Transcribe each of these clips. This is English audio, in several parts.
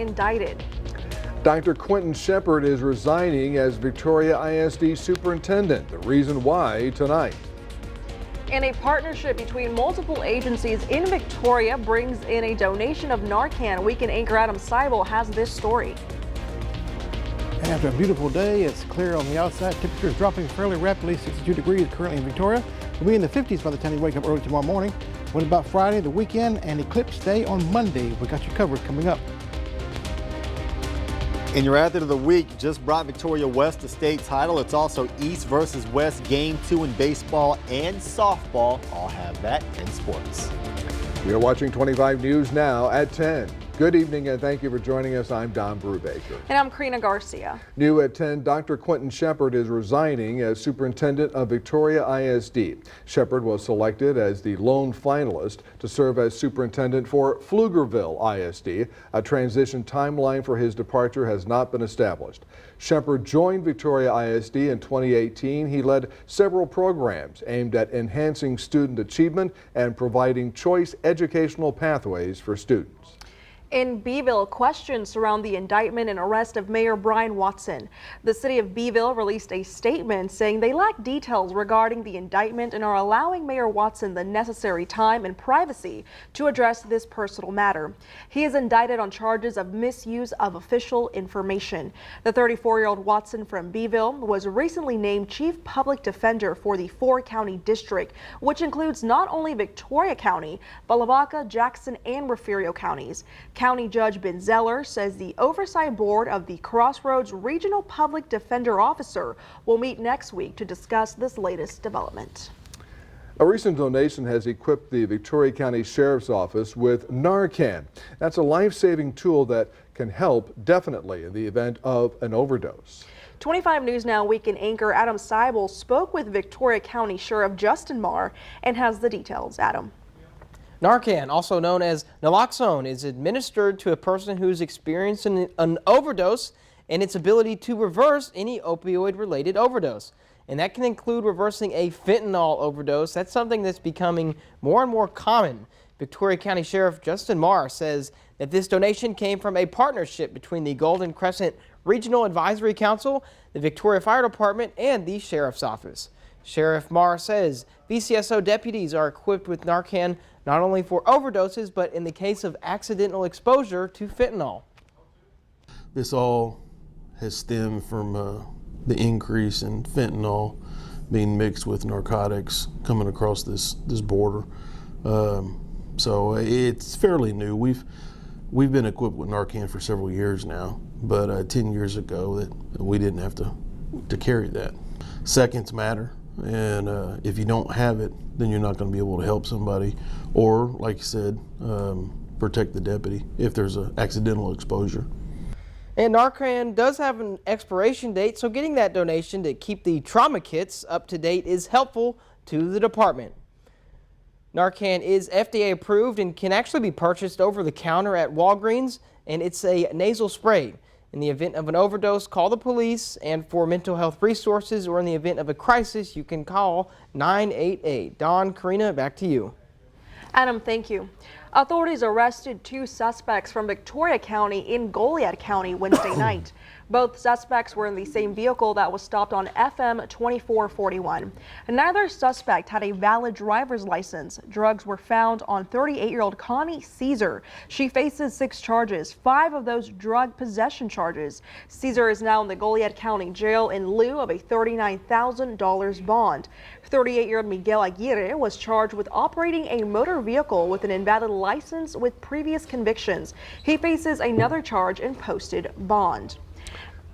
indicted. Dr. Quentin Shepard is resigning as Victoria ISD superintendent. The reason why tonight. And a partnership between multiple agencies in Victoria brings in a donation of Narcan. Weekend anchor Adam Seibel has this story. After a beautiful day, it's clear on the outside. Temperatures dropping fairly rapidly, 62 degrees currently in Victoria. We'll be in the 50s by the time you wake up early tomorrow morning. What about Friday, the weekend, and eclipse day on Monday? We got you covered coming up. And your athlete of the week just brought Victoria West the state title. It's also East versus West Game 2 in baseball and softball. I'll have that in sports. You're watching 25 News now at 10. Good evening and thank you for joining us. I'm Don Brubaker. And I'm Karina Garcia. New at 10, Dr. Quentin Shepard is resigning as superintendent of Victoria ISD. Shepard was selected as the lone finalist to serve as superintendent for Pflugerville ISD. A transition timeline for his departure has not been established. Shepard joined Victoria ISD in 2018. He led several programs aimed at enhancing student achievement and providing choice educational pathways for students. In Beeville, questions surround the indictment and arrest of Mayor Brian Watson. The city of Beeville released a statement saying they lack details regarding the indictment and are allowing Mayor Watson the necessary time and privacy to address this personal matter. He is indicted on charges of misuse of official information. The 34-year-old Watson from Beeville was recently named Chief Public Defender for the 4-county district, which includes not only Victoria County, but Lavaca, Jackson, and Refugio counties. County Judge Ben Zeller says the oversight board of the Crossroads Regional Public Defender Officer will meet next week to discuss this latest development. A recent donation has equipped the Victoria County Sheriff's Office with Narcan. That's a life-saving tool that can help definitely in the event of an overdose. 25 News Now weekend anchor Adam Seibel spoke with Victoria County Sheriff Justin Marr and has the details. Adam. Narcan, also known as naloxone, is administered to a person who's experiencing an overdose and its ability to reverse any opioid-related overdose. And that can include reversing a fentanyl overdose. That's something that's becoming more and more common. Victoria County Sheriff Justin Marr says that this donation came from a partnership between the Golden Crescent Regional Advisory Council, the Victoria Fire Department, and the Sheriff's Office. Sheriff Marr says VCSO deputies are equipped with Narcan not only for overdoses, but in the case of accidental exposure to fentanyl. This all has stemmed from the increase in fentanyl being mixed with narcotics coming across this border. So it's fairly new. We've been equipped with Narcan for several years now, but 10 years ago that we didn't have to carry that. Seconds matter. And if you don't have it, then you're not going to be able to help somebody or, like you said, protect the deputy if there's an accidental exposure. And Narcan does have an expiration date, so getting that donation to keep the trauma kits up to date is helpful to the department. Narcan is FDA approved and can actually be purchased over the counter at Walgreens, and it's a nasal spray. In the event of an overdose, call the police, and for mental health resources or in the event of a crisis, you can call 988. Dawn, Karina, back to you. Adam, thank you. Authorities arrested 2 suspects from Victoria County in Goliad County Wednesday night. Both suspects were in the same vehicle that was stopped on FM 2441. Neither suspect had a valid driver's license. Drugs were found on 38-year-old Connie Caesar. She faces 6 charges, 5 of those drug possession charges. Caesar is now in the Goliad County Jail in lieu of a $39,000 bond. 38-year-old Miguel Aguirre was charged with operating a motor vehicle with an invalid license with previous convictions. He faces another charge and posted bond.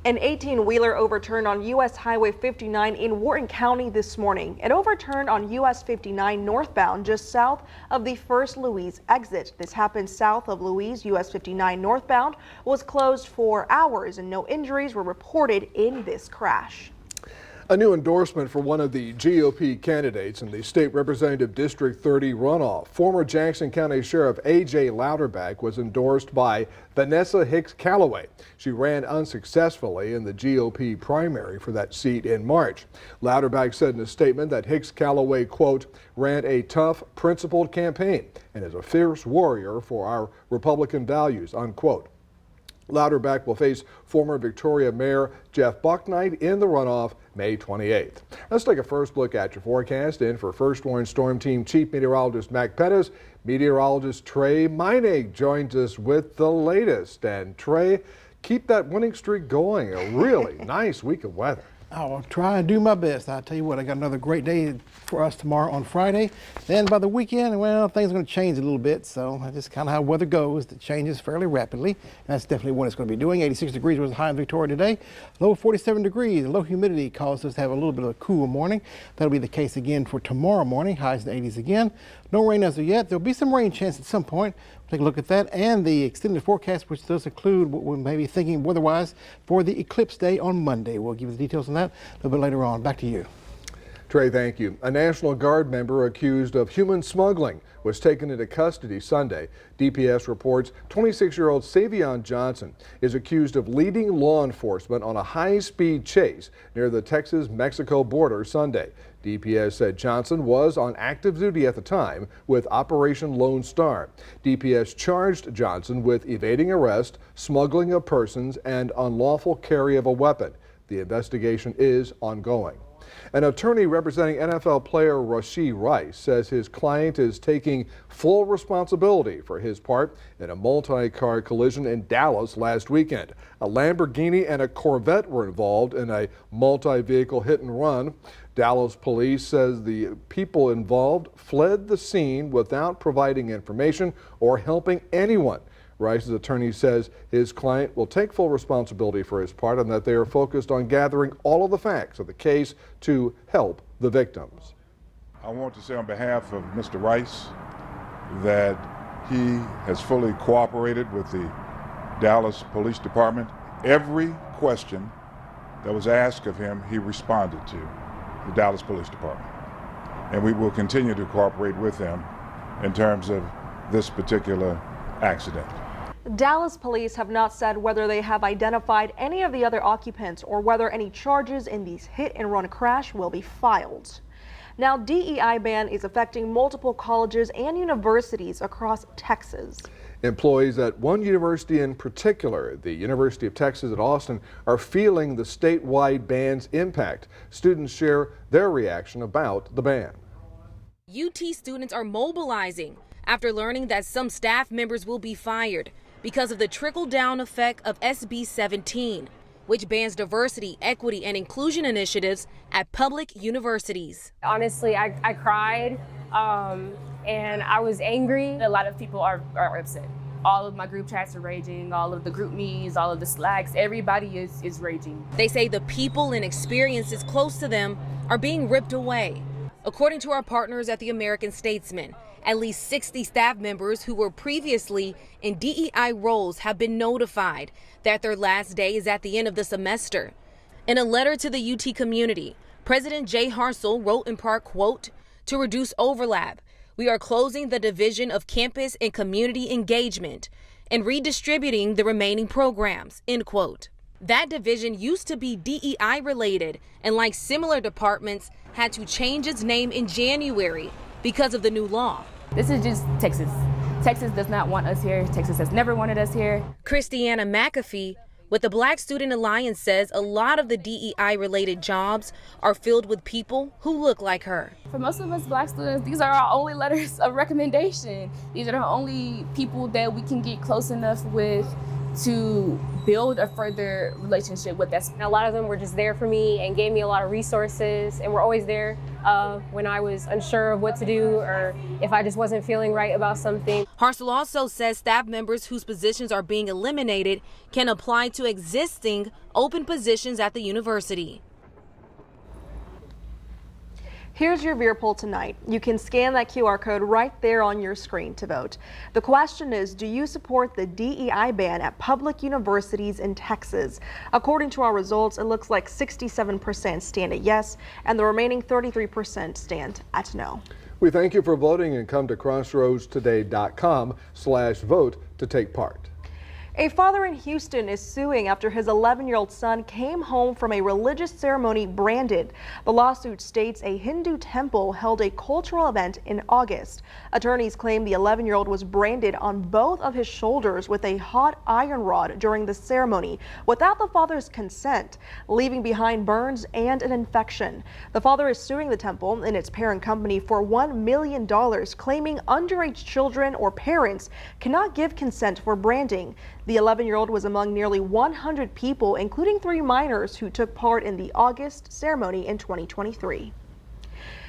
An 18-wheeler overturned on U.S. Highway 59 in Wharton County this morning. It overturned on U.S. 59 northbound just south of the First Louise exit. This happened south of Louise. U.S. 59 northbound was closed for hours and no injuries were reported in this crash. A new endorsement for one of the GOP candidates in the State Representative District 30 runoff. Former Jackson County Sheriff A.J. Louderback was endorsed by Vanessa Hicks Callaway. She ran unsuccessfully in the GOP primary for that seat in March. Louderback said in a statement that Hicks Callaway, quote, ran a tough, principled campaign and is a fierce warrior for our Republican values, unquote. Louderback will face former Victoria Mayor Jeff Bucknight in the runoff May 28th. Let's take a first look at your forecast. In for First Warn Storm Team Chief Meteorologist Mac Pettis, meteorologist Trey Meinig joins us with the latest. And Trey, keep that winning streak going. A really nice week of weather. I'll try and do my best. I'll tell you what, I got another great day for us tomorrow on Friday. Then by the weekend, well, things are going to change a little bit. So that's just kind of how weather goes. It changes fairly rapidly. And that's definitely what it's going to be doing. 86 degrees was the high in Victoria today. Low 47 degrees. Low humidity caused us to have a little bit of a cool morning. That'll be the case again for tomorrow morning. Highs in the 80s again. No rain as of yet. There'll be some rain chance at some point. Take a look at that and the extended forecast, which does include what we may be thinking weather-wise for the eclipse day on Monday. We'll give you the details on that a little bit later on. Back to you. Trey, thank you. A National Guard member accused of human smuggling was taken into custody Sunday. DPS reports 26-year-old Savion Johnson is accused of leading law enforcement on a high-speed chase near the Texas-Mexico border Sunday. DPS said Johnson was on active duty at the time with Operation Lone Star. DPS charged Johnson with evading arrest, smuggling of persons, and unlawful carry of a weapon. The investigation is ongoing. An attorney representing NFL player Rashee Rice says his client is taking full responsibility for his part in a multi-car collision in Dallas last weekend. A Lamborghini and a Corvette were involved in a multi-vehicle hit and run. Dallas police says the people involved fled the scene without providing information or helping anyone. Rice's attorney says his client will take full responsibility for his part and that they are focused on gathering all of the facts of the case to help the victims. I want to say on behalf of Mr. Rice that he has fully cooperated with the Dallas Police Department. Every question that was asked of him, he responded to the Dallas Police Department. And we will continue to cooperate with them in terms of this particular accident. Dallas police have not said whether they have identified any of the other occupants or whether any charges in these hit and run crash will be filed. Now, DEI ban is affecting multiple colleges and universities across Texas. Employees at one university in particular, the University of Texas at Austin, are feeling the statewide ban's impact. Students share their reaction about the ban. UT students are mobilizing after learning that some staff members will be fired because of the trickle-down effect of SB 17, which bans diversity, equity, and inclusion initiatives at public universities. Honestly, I cried and I was angry. A lot of people are upset. All of my group chats are raging, all of the group me's, all of the slacks, everybody is raging. They say the people and experiences close to them are being ripped away. According to our partners at the American Statesman, at least 60 staff members who were previously in DEI roles have been notified that their last day is at the end of the semester. In a letter to the UT community, President Jay Harsel wrote in part, quote, "To reduce overlap, we are closing the Division of Campus and Community Engagement and redistributing the remaining programs," end quote. That division used to be DEI related and, like similar departments, had to change its name in January because of the new law. This is just Texas. Texas does not want us here. Texas has never wanted us here. Christiana McAfee with the Black Student Alliance says a lot of the DEI related jobs are filled with people who look like her. For most of us Black students, these are our only letters of recommendation. These are the only people that we can get close enough with to build a further relationship with us. A lot of them were just there for me and gave me a lot of resources and were always there when I was unsure of what to do or if I just wasn't feeling right about something. Harsel also says staff members whose positions are being eliminated can apply to existing open positions at the university. Here's your Veer poll tonight. You can scan that QR code right there on your screen to vote. The question is, do you support the DEI ban at public universities in Texas? According to our results, it looks like 67% stand at yes, and the remaining 33% stand at no. We thank you for voting and come to crossroadstoday.com/vote to take part. A father in Houston is suing after his 11-year-old son came home from a religious ceremony branded. The lawsuit states a Hindu temple held a cultural event in August. Attorneys claim the 11-year-old was branded on both of his shoulders with a hot iron rod during the ceremony without the father's consent, leaving behind burns and an infection. The father is suing the temple and its parent company for $1 million, claiming underage children or parents cannot give consent for branding. The 11-year-old was among nearly 100 people, including 3 minors, who took part in the August ceremony in 2023.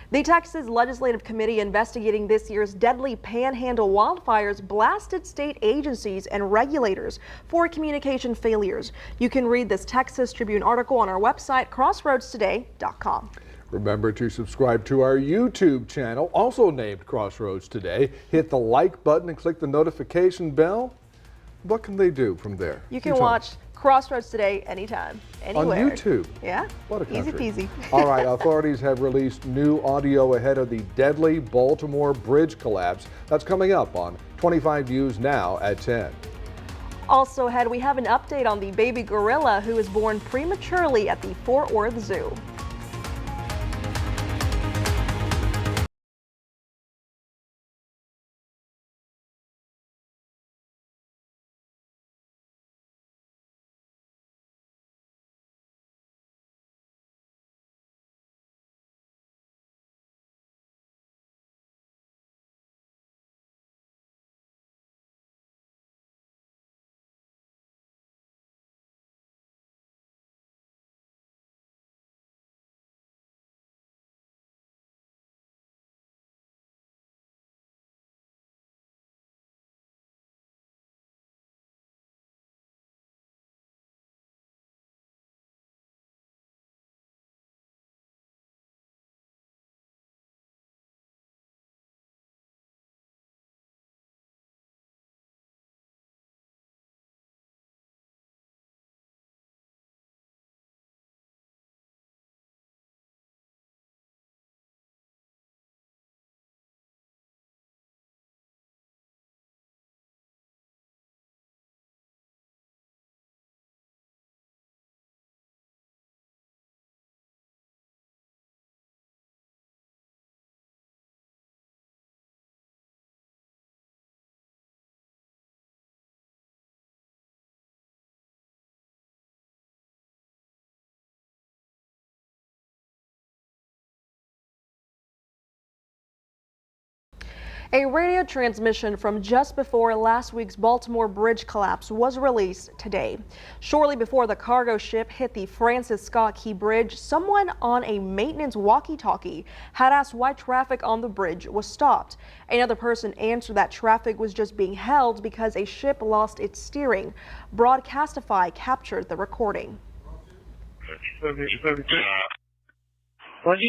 The Texas Legislative Committee investigating this year's deadly Panhandle wildfires blasted state agencies and regulators for communication failures. You can read this Texas Tribune article on our website, crossroadstoday.com. Remember to subscribe to our YouTube channel, also named Crossroads Today. Hit the like button and click the notification bell. What can they do from there? You can watch Crossroads Today anytime, anywhere. On YouTube? Yeah. What a country. Easy peasy. All right, authorities have released new audio ahead of the deadly Baltimore bridge collapse. That's coming up on 25 News now at 10. Also ahead, we have an update on the baby gorilla who was born prematurely at the Fort Worth Zoo. A radio transmission from just before last week's Baltimore bridge collapse was released today. Shortly before the cargo ship hit the Francis Scott Key Bridge, someone on a maintenance walkie-talkie had asked why traffic on the bridge was stopped. Another person answered that traffic was just being held because a ship lost its steering. Broadcastify captured the recording. What'd you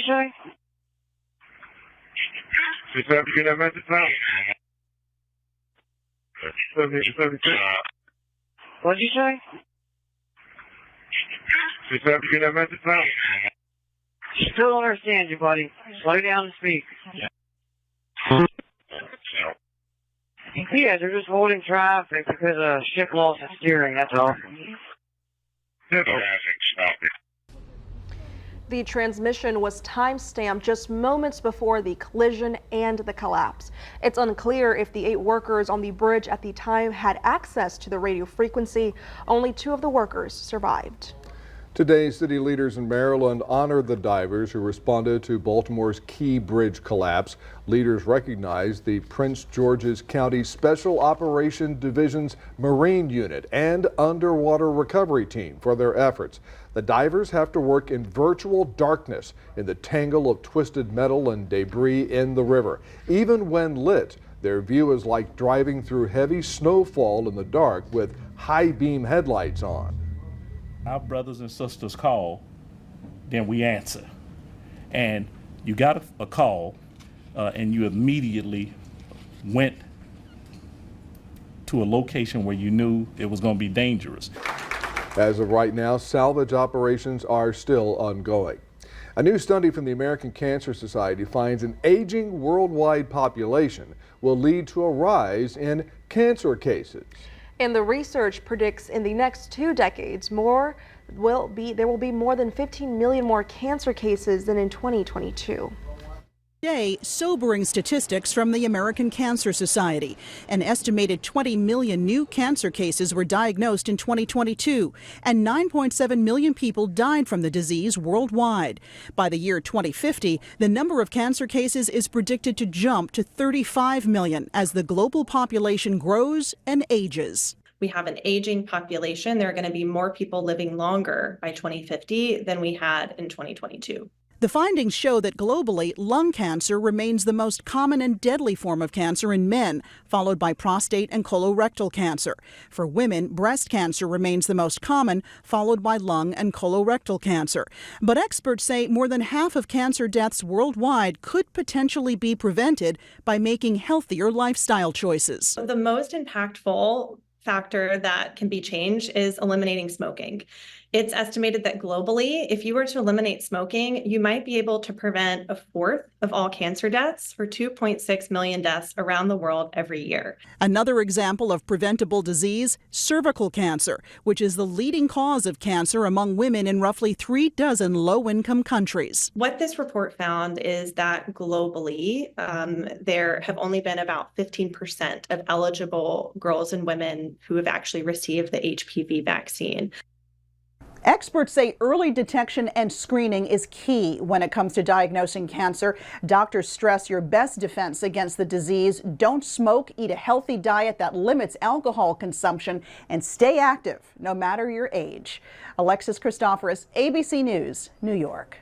say? Just have to get that message out. What'd you say? Just have to get that message out. Still don't understand you, buddy. Slow down and speak. Yeah, they're just holding traffic because a ship lost its steering, that's all. Traffic stopping. The transmission was time-stamped just moments before the collision and the collapse. It's unclear if the 8 workers on the bridge at the time had access to the radio frequency. Only 2 of the workers survived. Today, city leaders in Maryland honored the divers who responded to Baltimore's Key Bridge collapse. Leaders recognized the Prince George's County Special Operation Division's Marine Unit and Underwater Recovery Team for their efforts. The divers have to work in virtual darkness in the tangle of twisted metal and debris in the river. Even when lit, their view is like driving through heavy snowfall in the dark with high beam headlights on. Our brothers and sisters call, then we answer. And you got a call and you immediately went to a location where you knew it was going to be dangerous. As of right now, salvage operations are still ongoing. A new study from the American Cancer Society finds an aging worldwide population will lead to a rise in cancer cases. And the research predicts in the next 2 decades, there will be more than 15 million more cancer cases than in 2022. Today, sobering statistics from the American Cancer Society. An estimated 20 million new cancer cases were diagnosed in 2022, and 9.7 million people died from the disease worldwide. By the year 2050, the number of cancer cases is predicted to jump to 35 million as the global population grows and ages. We have an aging population. There are going to be more people living longer by 2050 than we had in 2022. The findings show that globally, lung cancer remains the most common and deadly form of cancer in men, followed by prostate and colorectal cancer. For women, breast cancer remains the most common, followed by lung and colorectal cancer. But experts say more than half of cancer deaths worldwide could potentially be prevented by making healthier lifestyle choices. The most impactful factor that can be changed is eliminating smoking. It's estimated that globally, if you were to eliminate smoking, you might be able to prevent a fourth of all cancer deaths, or 2.6 million deaths around the world every year. Another example of preventable disease, cervical cancer, which is the leading cause of cancer among women in roughly 36 low-income countries. What this report found is that globally, there have only been about 15% of eligible girls and women who have actually received the HPV vaccine. Experts say early detection and screening is key when it comes to diagnosing cancer. Doctors stress your best defense against the disease. Don't smoke, eat a healthy diet that limits alcohol consumption, and stay active no matter your age. Alexis Christoforous, ABC News, New York.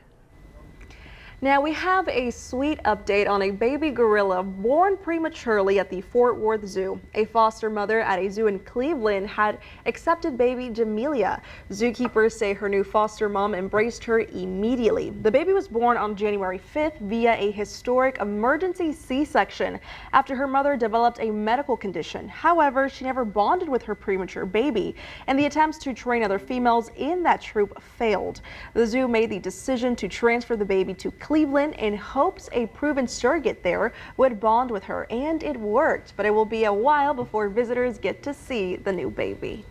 Now we have a sweet update on a baby gorilla born prematurely at the Fort Worth Zoo. A foster mother at a zoo in Cleveland had accepted baby Jamelia. Zookeepers say her new foster mom embraced her immediately. The baby was born on January 5th via a historic emergency C-section after her mother developed a medical condition. However, she never bonded with her premature baby, and the attempts to train other females in that troop failed. The zoo made the decision to transfer the baby to Cleveland in hopes a proven surrogate there would bond with her, and it worked, but it will be a while before visitors get to see the new baby.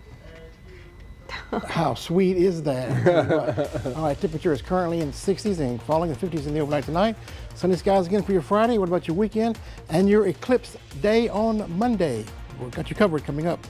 How sweet is that? All right, temperature is currently in the 60s and falling in the 50s in the overnight tonight. Sunny skies again for your Friday. What about your weekend and your eclipse day on Monday? We've got you covered coming up.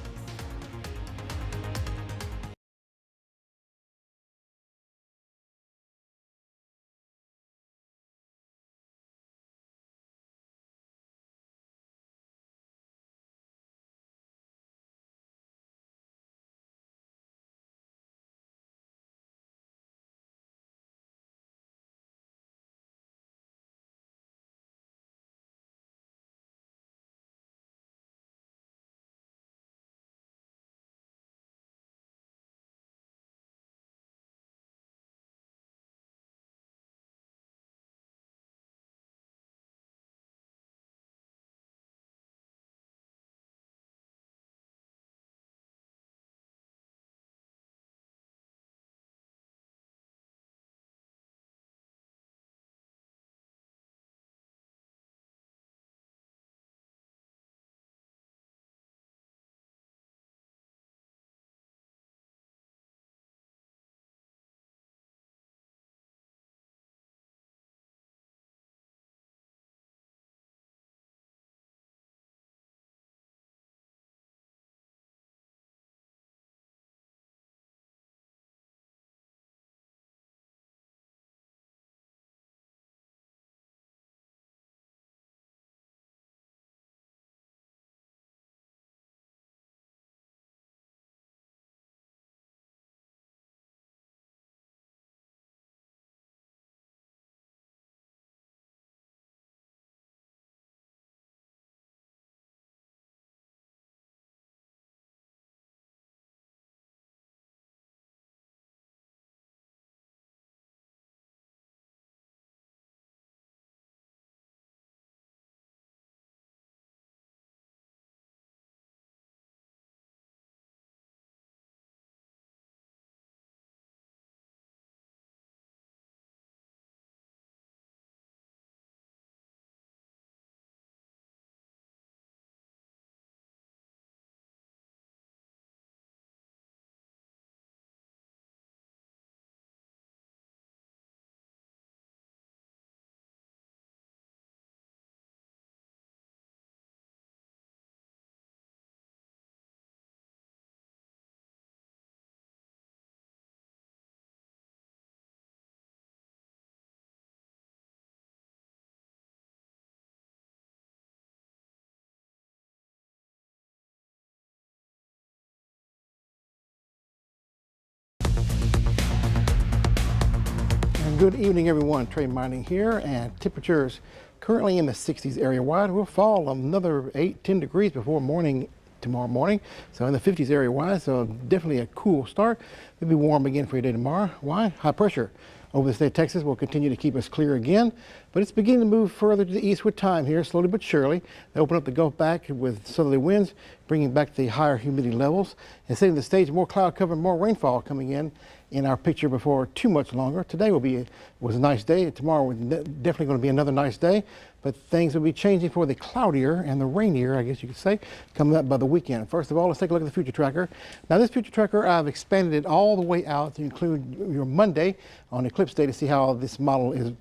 Good evening, everyone. Trey Mining here, and temperatures currently in the 60s area wide. We'll fall another 8-10 degrees before morning tomorrow morning. So in the 50s area wide, so definitely a cool start. It'll be warm again for your day tomorrow. Why? High pressure over the state of Texas will continue to keep us clear again, but it's beginning to move further to the east with time here, slowly but surely. They open up the Gulf back with southerly winds, bringing back the higher humidity levels and setting the stage. More cloud cover, more rainfall coming in our picture before too much longer. Today was a nice day. Tomorrow was definitely going to be another nice day, but things will be changing for the cloudier and the rainier, I guess you could say, coming up by the weekend. First of all, let's take a look at the future tracker. Now this future tracker, I've expanded it all the way out to include your Monday on eclipse day to see how this model is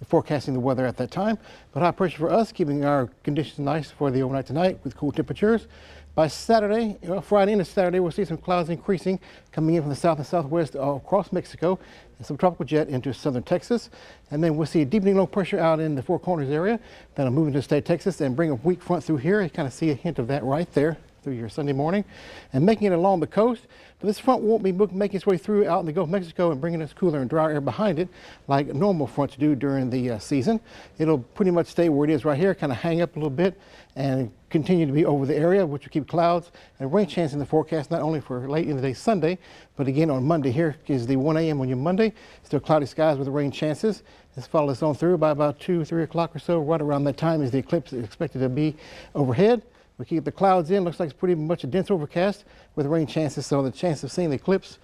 forecasting the weather at that time. But high pressure for us, keeping our conditions nice for the overnight tonight with cool temperatures. By Saturday, Friday into Saturday, we'll see some clouds increasing coming in from the south and southwest across Mexico and some tropical jet into southern Texas. And then we'll see a deepening low pressure out in the Four Corners area that'll move into the state of Texas and bring a weak front through here. You kind of see a hint of that right there through your Sunday morning and making it along the coast. But this front won't be making its way through out in the Gulf of Mexico and bringing us cooler and drier air behind it like normal fronts do during the season. It'll pretty much stay where it is right here, kind of hang up a little bit and continue to be over the area, which will keep clouds and rain chance in the forecast, not only for late in the day Sunday, but again on Monday. Here is the 1 a.m. on your Monday. Still cloudy skies with rain chances. This follows on through by about 2-3 o'clock or so. Right around that time is the eclipse expected to be overhead. We keep the clouds in. Looks like it's pretty much a dense overcast with rain chances, so the chance of seeing the eclipse,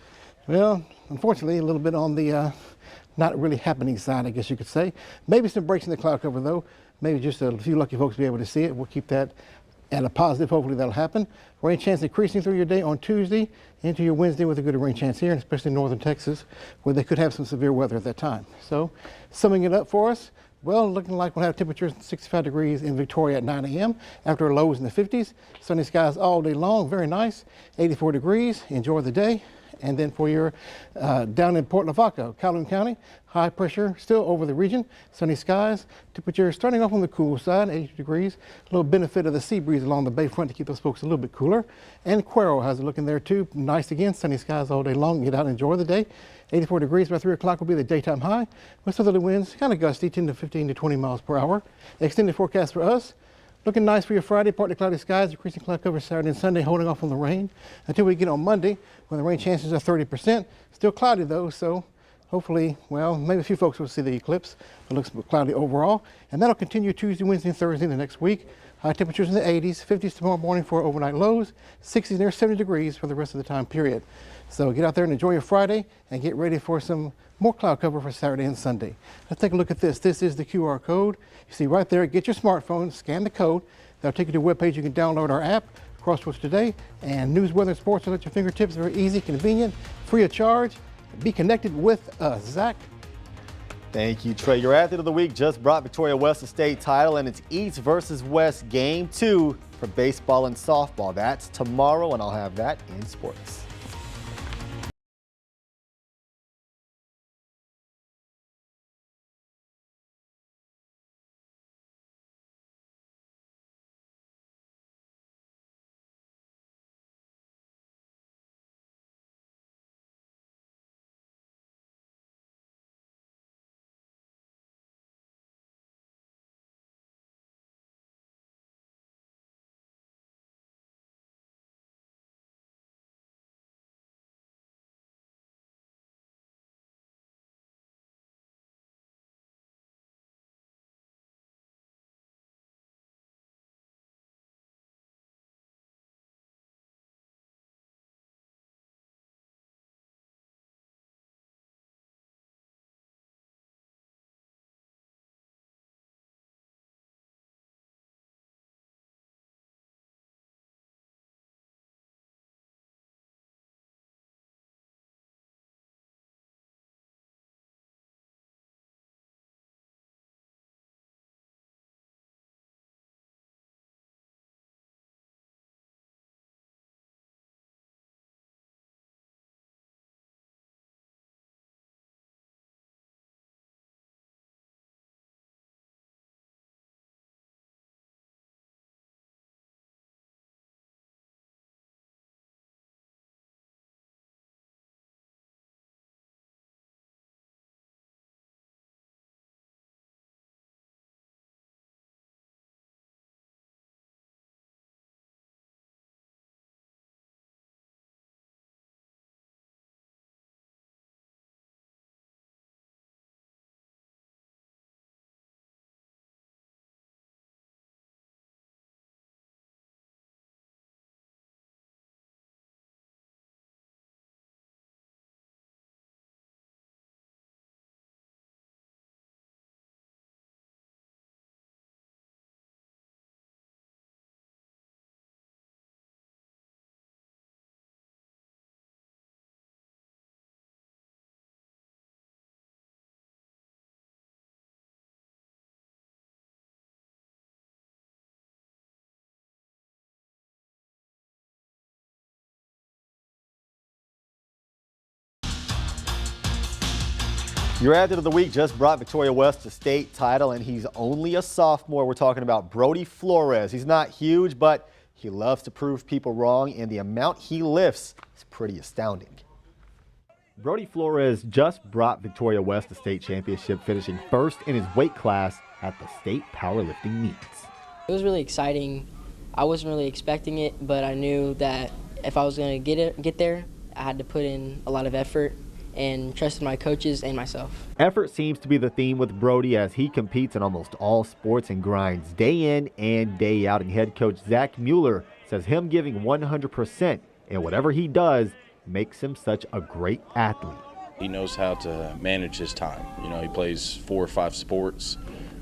well, unfortunately, a little bit on the not really happening side, I guess you could say. Maybe some breaks in the cloud cover, though. Maybe just a few lucky folks will be able to see it. We'll keep that at a positive. Hopefully that'll happen. Rain chance increasing through your day on Tuesday into your Wednesday with a good rain chance here, especially in northern Texas, where they could have some severe weather at that time. So, summing it up for us, well, looking like we'll have temperatures 65 degrees in Victoria at 9 a.m. after lows in the 50s. Sunny skies all day long, very nice. 84 degrees, enjoy the day. And then for your down in Port Lavaca, Calhoun County, high pressure still over the region, sunny skies, temperature starting off on the cool side, 80 degrees, a little benefit of the sea breeze along the bayfront to keep those folks a little bit cooler. And Cuero has it looking there too, nice again, sunny skies all day long, get out and enjoy the day. 84 degrees by 3 o'clock will be the daytime high, with southerly winds, kind of gusty, 10 to 15 to 20 miles per hour. Extended forecast for us. Looking nice for your Friday, partly cloudy skies, decreasing cloud cover Saturday and Sunday, holding off on the rain until we get on Monday when the rain chances are 30%. Still cloudy though, so hopefully, well, maybe a few folks will see the eclipse. It looks cloudy overall, and that'll continue Tuesday, Wednesday, and Thursday the next week. High temperatures in the 80s, 50s tomorrow morning for overnight lows, 60s near 70 degrees for the rest of the time period. So get out there and enjoy your Friday and get ready for some more cloud cover for Saturday and Sunday. Let's take a look at this. This is the QR code. You see right there, get your smartphone, scan the code. That'll take you to a webpage. You can download our app, Crossroads Today, and news, weather, and sports are at your fingertips. Very easy, convenient, free of charge. Be connected with us. Zach? Thank you, Trey. Your athlete of the week just brought Victoria West a state title, and it's East versus West Game 2 for baseball and softball. That's tomorrow, and I'll have that in sports. Your athlete of the week just brought Victoria West a state title, and he's only a sophomore. We're talking about Brody Flores. He's not huge, but he loves to prove people wrong, and the amount he lifts is pretty astounding. Brody Flores just brought Victoria West a state championship, finishing first in his weight class at the state powerlifting meets. It was really exciting. I wasn't really expecting it, but I knew that if I was going to get there, I had to put in a lot of effort and trusted my coaches and myself. Effort seems to be the theme with Brody as he competes in almost all sports and grinds day in and day out. And head coach Zach Mueller says him giving 100% in whatever he does makes him such a great athlete. He knows how to manage his time. You know, he plays 4 or 5 sports,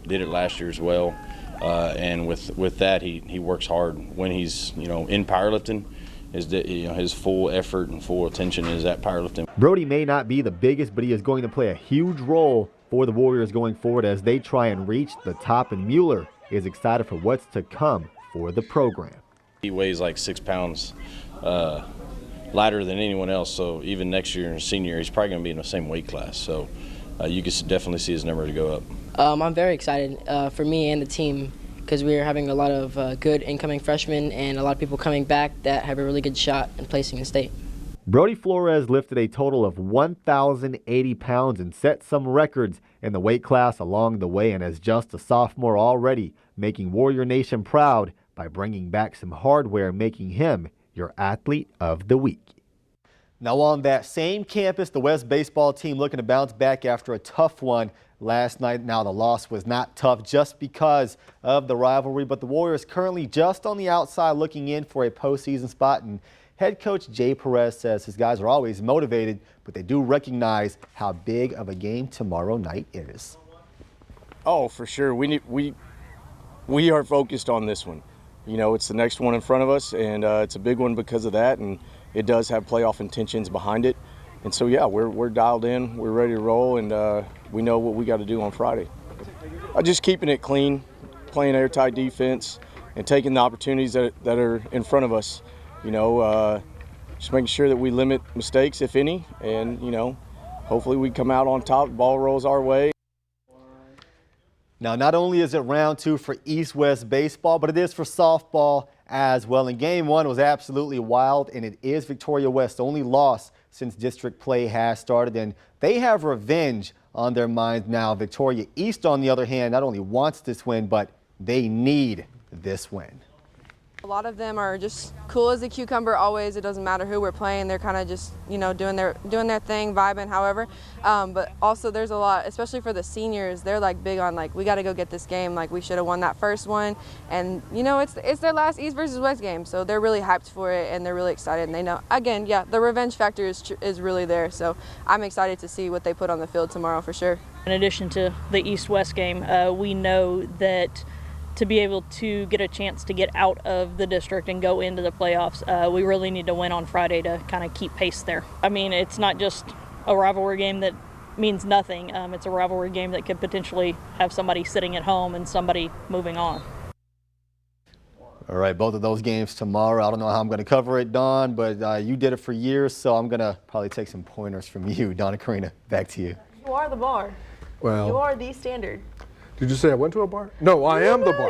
did it last year as well. And with that, he works hard. When he's, in powerlifting, his full effort and full attention is at powerlifting. Brody may not be the biggest, but he is going to play a huge role for the Warriors going forward as they try and reach the top, and Mueller is excited for what's to come for the program. He weighs like 6 pounds lighter than anyone else, so even next year in his senior year, he's probably going to be in the same weight class. So you can definitely see his number to go up. I'm very excited for me and the team, because we're having a lot of good incoming freshmen and a lot of people coming back that have a really good shot in placing in state. Brody Flores lifted a total of 1,080 pounds and set some records in the weight class along the way, and as just a sophomore already making Warrior Nation proud by bringing back some hardware, making him your athlete of the week. Now on that same campus, the West baseball team looking to bounce back after a tough one last night. Now the loss was not tough just because of the rivalry, but the Warriors currently just on the outside looking in for a postseason spot, and head coach Jay Perez says his guys are always motivated, but they do recognize how big of a game tomorrow night is. Oh, for sure. We are focused on this one. It's the next one in front of us, and it's a big one because of that, and it does have playoff intentions behind it. And so, yeah, we're dialed in, we're ready to roll, and we know what we got to do on Friday. Just keeping it clean, playing airtight defense, and taking the opportunities that are in front of us. Just making sure that we limit mistakes, if any, and, hopefully we come out on top, the ball rolls our way. Now, not only is it round 2 for East-West baseball, but it is for softball as well. And game 1 was absolutely wild, and it is Victoria West's only loss since district play has started, and they have revenge on their minds now. Victoria East, on the other hand, not only wants this win, but they need this win. A lot of them are just cool as a cucumber always. It doesn't matter who we're playing. They're kind of just, doing their thing, vibing, however. But also there's a lot, especially for the seniors, they're like big on we got to go get this game. We should have won that first one. And, it's their last East versus West game. So they're really hyped for it and they're really excited. And they know, again, yeah, the revenge factor is really there. So I'm excited to see what they put on the field tomorrow for sure. In addition to the East-West game, we know that to be able to get a chance to get out of the district and go into the playoffs, we really need to win on Friday to kind of keep pace there. I mean, it's not just a rivalry game that means nothing. It's a rivalry game that could potentially have somebody sitting at home and somebody moving on. All right, both of those games tomorrow. I don't know how I'm going to cover it, Dawn, but you did it for years, so I'm going to probably take some pointers from you. Donna Karina, back to you. You are the bar. Well, you are the standard. Did you say I went to a bar? No, I am the bar.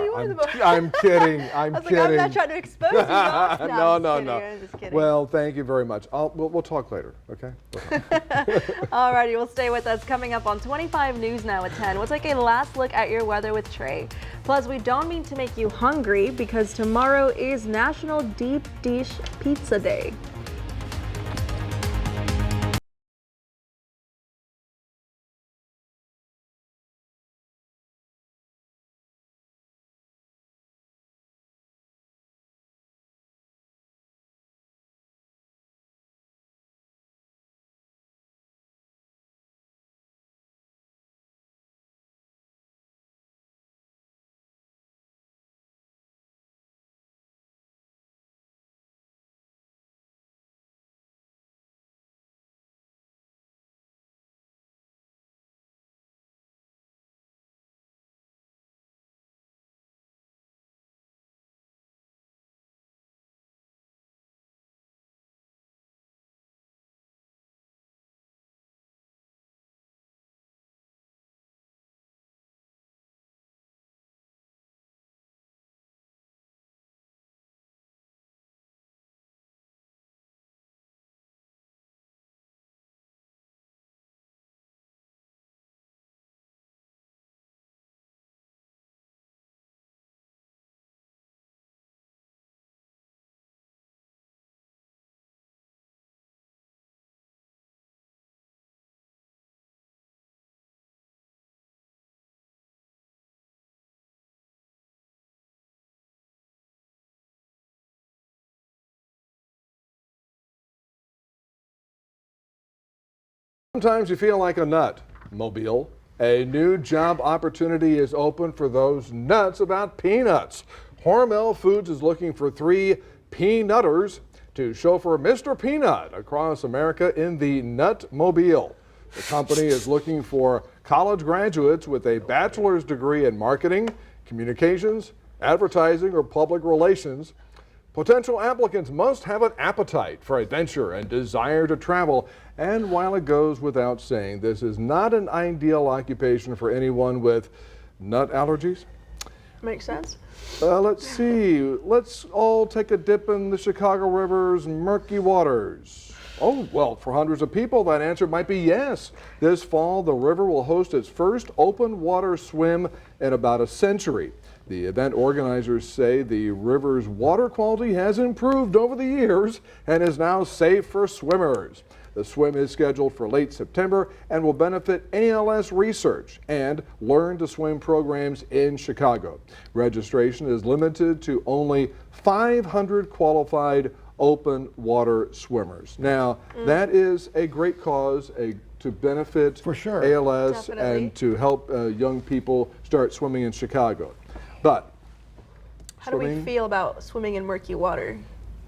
I'm kidding. I'm kidding. I'm not trying to expose you. No. I'm just kidding. Well, thank you very much. We'll talk later, okay? All righty, well, stay with us. Coming up on 25 News Now at 10, we'll take a last look at your weather with Trey. Plus, we don't mean to make you hungry because tomorrow is National Deep Dish Pizza Day. Sometimes you feel like a nut. Mobile. A new job opportunity is open for those nuts about peanuts. Hormel Foods is looking for 3 peanutters to chauffeur Mr. Peanut across America in the Nut Mobile. The company is looking for college graduates with a bachelor's degree in marketing, communications, advertising, or public relations. Potential applicants must have an appetite for adventure and desire to travel. And while it goes without saying, this is not an ideal occupation for anyone with nut allergies. Makes sense. Let's see. Let's all take a dip in the Chicago River's murky waters. Oh, well, for hundreds of people, that answer might be yes. This fall, the river will host its first open water swim in about a century. The event organizers say the river's water quality has improved over the years and is now safe for swimmers. The swim is scheduled for late September and will benefit ALS research and Learn to Swim programs in Chicago. Registration is limited to only 500 qualified open water swimmers. Now, that is a great cause to benefit for sure. ALS Definitely. and to help young people start swimming in Chicago. But How do we feel about swimming in murky water?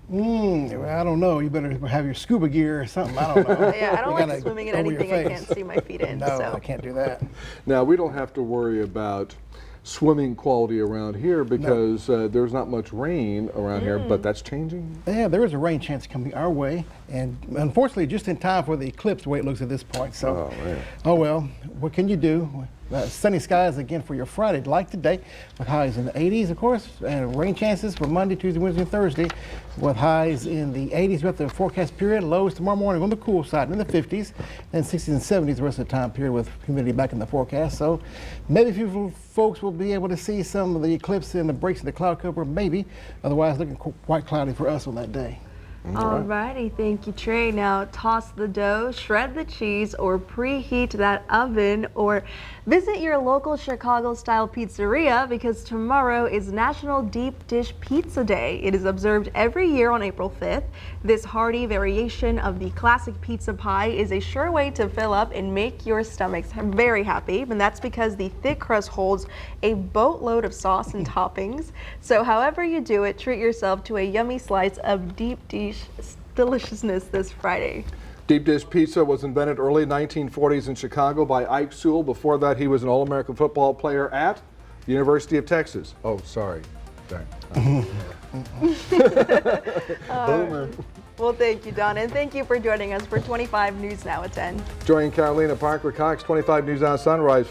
I don't know. You better have your scuba gear or something. I don't know. Yeah, I don't You like gotta swimming in cover your anything I face. can't see my feet in. No, so. I can't do that. now we don't have to worry about swimming quality around here because there's not much rain around here, but that's changing. Yeah, there is a rain chance coming our way, and unfortunately, just in time for the eclipse, the way it looks at this point. So, oh well, what can you do? Sunny skies again for your Friday, like today, with highs in the 80s, of course, and rain chances for Monday, Tuesday, Wednesday, and Thursday, with highs in the 80s throughout the forecast period. Lows tomorrow morning on the cool side in the 50s, then 60s and 70s the rest of the time period with humidity back in the forecast. So maybe a few folks will be able to see some of the eclipse and the breaks in the cloud cover, maybe. Otherwise, looking quite cloudy for us on that day. Alrighty, thank you, Trey. Now toss the dough, shred the cheese, or preheat that oven, or visit your local Chicago-style pizzeria because tomorrow is National Deep Dish Pizza Day. It is observed every year on April 5th. This hearty variation of the classic pizza pie is a sure way to fill up and make your stomachs very happy, and that's because the thick crust holds a boatload of sauce and toppings. So however you do it, treat yourself to a yummy slice of deep dish deliciousness this Friday. Deep dish pizza was invented early 1940s in Chicago by Ike Sewell. Before that, he was an All-American football player at the University of Texas. Oh, sorry. Boomer. Well, thank you, Don, and thank you for joining us for 25 News Now at 10. Join Carolina Parker Cox, 25 News Now Sunrise.